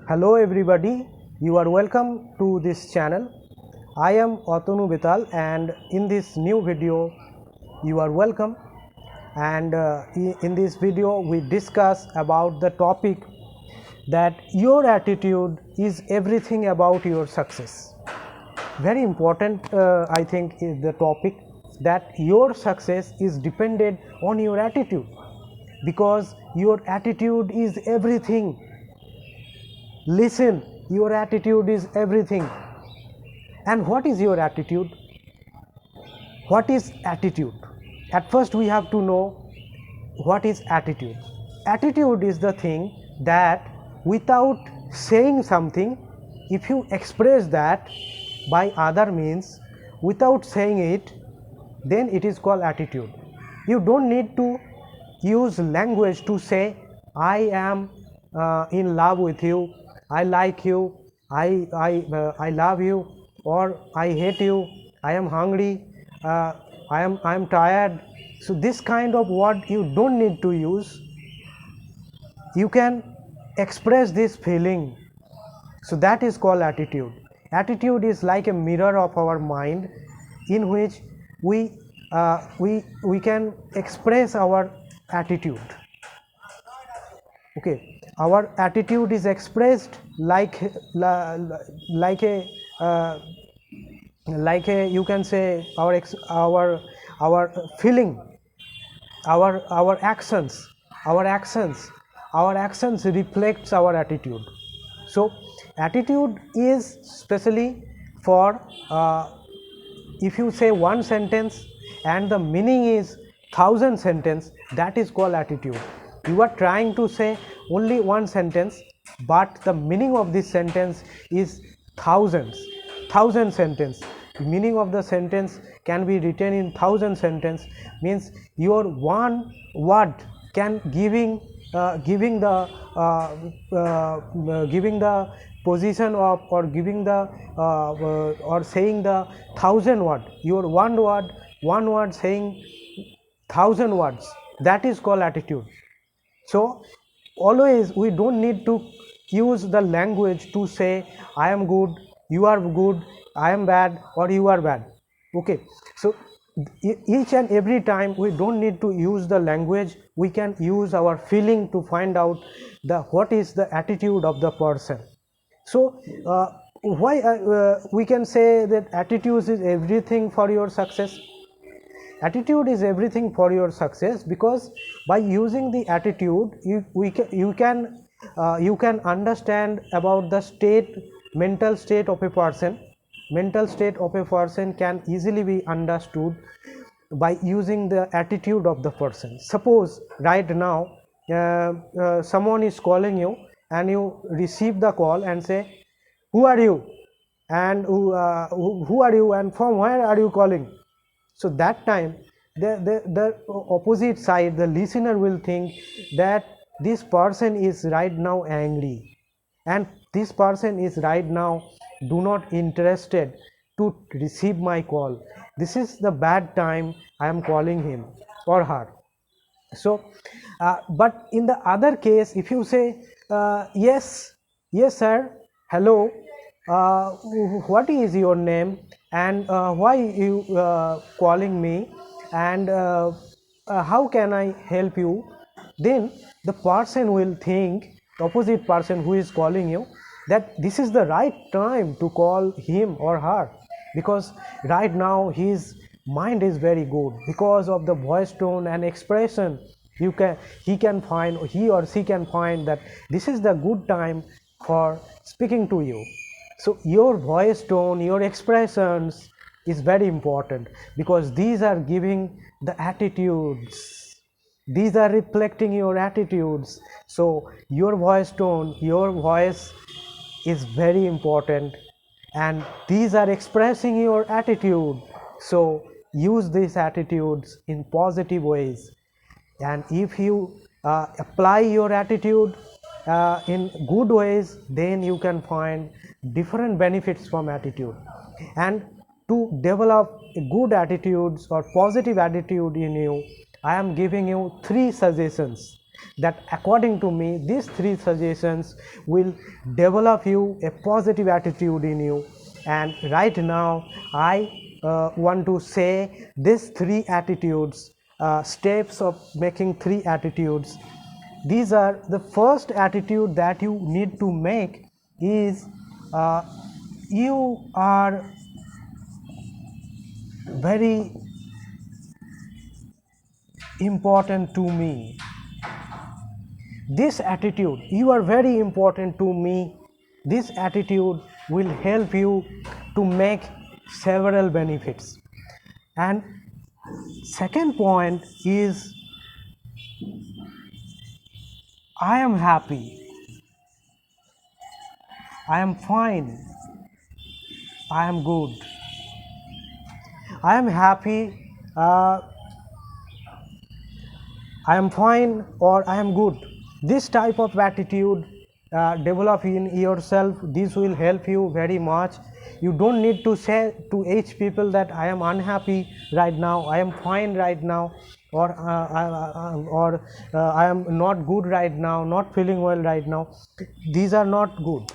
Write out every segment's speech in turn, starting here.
Hello everybody, you are welcome to this channel. I am Atanu Betal and in this new video you are welcome, and in this video we discuss about the topic that your attitude is everything about your success. Very important, I think, is the topic that your success is dependent on your attitude, because your attitude is everything. Listen, your attitude is everything. And what is your attitude? What is attitude? At first we have to know what is attitude. Attitude is the thing that without saying something, if you express that by other means without saying it, then it is called attitude. You don't need to use language to say I am in love with you, I like you, I love you, or I hate you, I am hungry, I am tired. So this kind of word you don't need to use. You can express this feeling. So that is called attitude. Attitude is like a mirror of our mind, in which we can express our attitude. Okay, our attitude is expressed like like a uh, like a, you can say, our feeling, our actions, our actions reflects our attitude. So attitude is specially for if you say one sentence and the meaning is 1,000 sentence, that is called attitude. You are trying to say only one sentence, but the meaning of this sentence is thousand sentence. The meaning of the sentence can be written in 1,000 sentence, means your one word can giving the position of, or giving the or saying the 1,000 word. Your one word saying 1,000 words, that is called attitude. So always we don't need to use the language to say I am good, you are good, I am bad, or you are bad. Okay, so each and every time we don't need to use the language, we can use our feeling to find out the what is the attitude of the person. So why we can say that attitude is everything for your success? Attitude is everything for your success, because by using the attitude you can understand about the mental state of a person. Mental state of a person can easily be understood by using the attitude of the person. Suppose right now someone is calling you, and you receive the call and say, who are you, and who are you, and from where are you calling? So that time the opposite side, the listener, will think that this person is right now angry, and this person is right now do not interested to receive my call. This is the bad time I am calling him or her. So but in the other case, if you say yes sir, hello, what is your name, and why you calling me, and how can I help you, then the person will think, the opposite person who is calling you, that this is the right time to call him or her, because right now his mind is very good. Because of the voice tone and expression, he or she can find that this is the good time for speaking to you. So your voice tone, your expressions is very important, because these are giving the attitudes, these are reflecting your attitudes. So your voice tone, your voice is very important, and these are expressing your attitude. So use these attitudes in positive ways, and if you apply your attitude in good ways, then you can find different benefits from attitude. And to develop a good attitudes or positive attitude in you, I am giving you 3 suggestions. that according to me these three suggestions will develop you a positive attitude in you. And right now I want to say these three attitudes, steps of making three attitudes. These are the first attitude that you need to make is you are very important to me. This attitude, you are very important to me, this attitude will help you to make several benefits. And second point is I am happy, I am fine, I am good, I am happy, I am fine, or I am good. This type of attitude develop in yourself. This will help you very much. You don't need to say to each people that I am unhappy right now, I am fine right now, or I am not good right now, not feeling well right now. These are not good.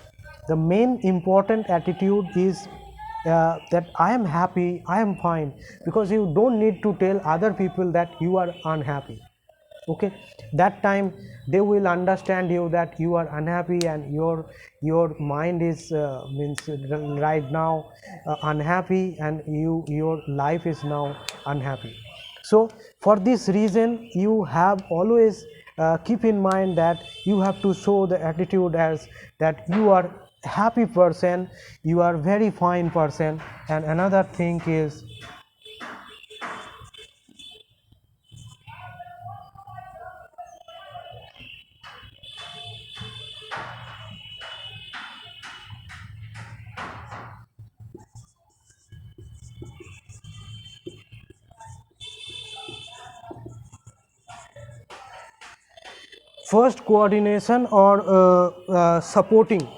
The main important attitude is that I am happy, I am fine, because you don't need to tell other people that you are unhappy. Okay, that time they will understand you that you are unhappy and your mind is means right now unhappy, and your life is now unhappy. So for this reason you have always keep in mind that you have to show the attitude as that you are happy person, you are very fine person. And another thing is first coordination or supporting.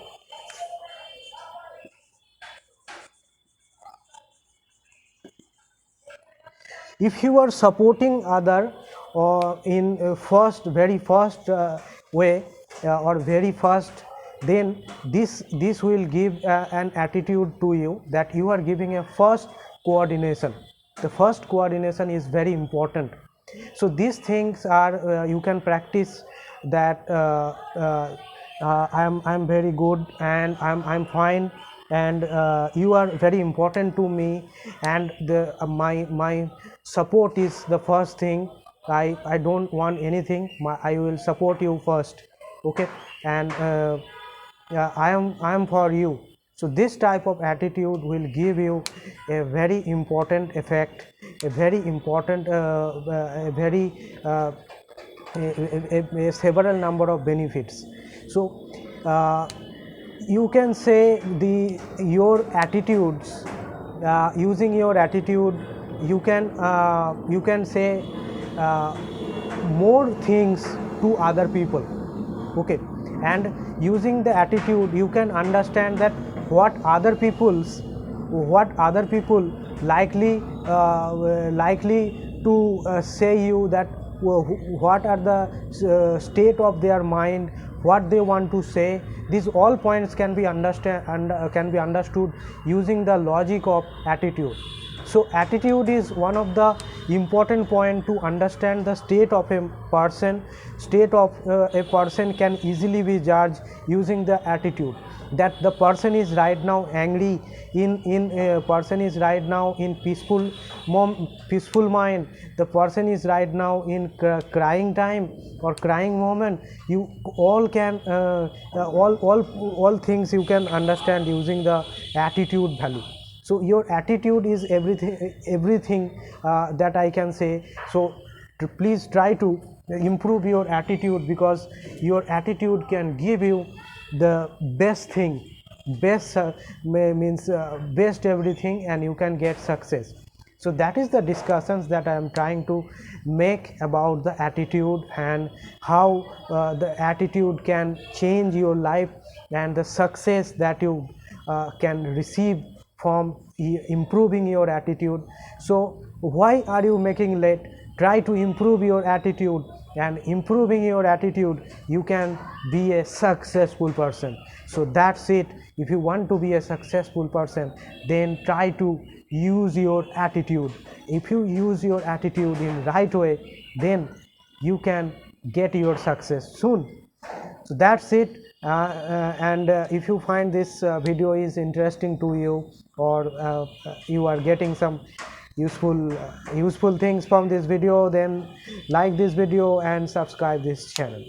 If you are supporting other or in very first way or very first, then this will give an attitude to you that you are giving a first coordination. The first coordination is very important. So these things are you can practice that I'm very good and I'm fine, and you are very important to me, and the my support is the first thing. I don't want anything, I will support you first. Okay, and yeah, I am for you. So this type of attitude will give you a very important effect, a very important a very several number of benefits. So you can say your attitudes, using your attitude you can say more things to other people. Okay, and using the attitude you can understand that what other people likely to say you, that what are the state of their mind, what they want to say. These all points can be understood using the logic of attitude. So attitude is one of the important point to understand the state of a person. State of a person can easily be judged using the attitude, that the person is right now angry, in a person is right now in peaceful mind, the person is right now in crying time or crying moment. You all can all things you can understand using the attitude value. So your attitude is everything that I can say. So please try to improve your attitude, because your attitude can give you the best thing, best means best everything, and you can get success. So that is the discussions that I am trying to make about the attitude, and how the attitude can change your life, and the success that you can receive from improving your attitude. So why are you making late? Try to improve your attitude, and improving your attitude, you can be a successful person. So that's it. If you want to be a successful person, then try to use your attitude. If you use your attitude in right way, then you can get your success soon. So that's it. And if you find this video is interesting to you, or you are getting some useful things from this video, then like this video and subscribe this channel.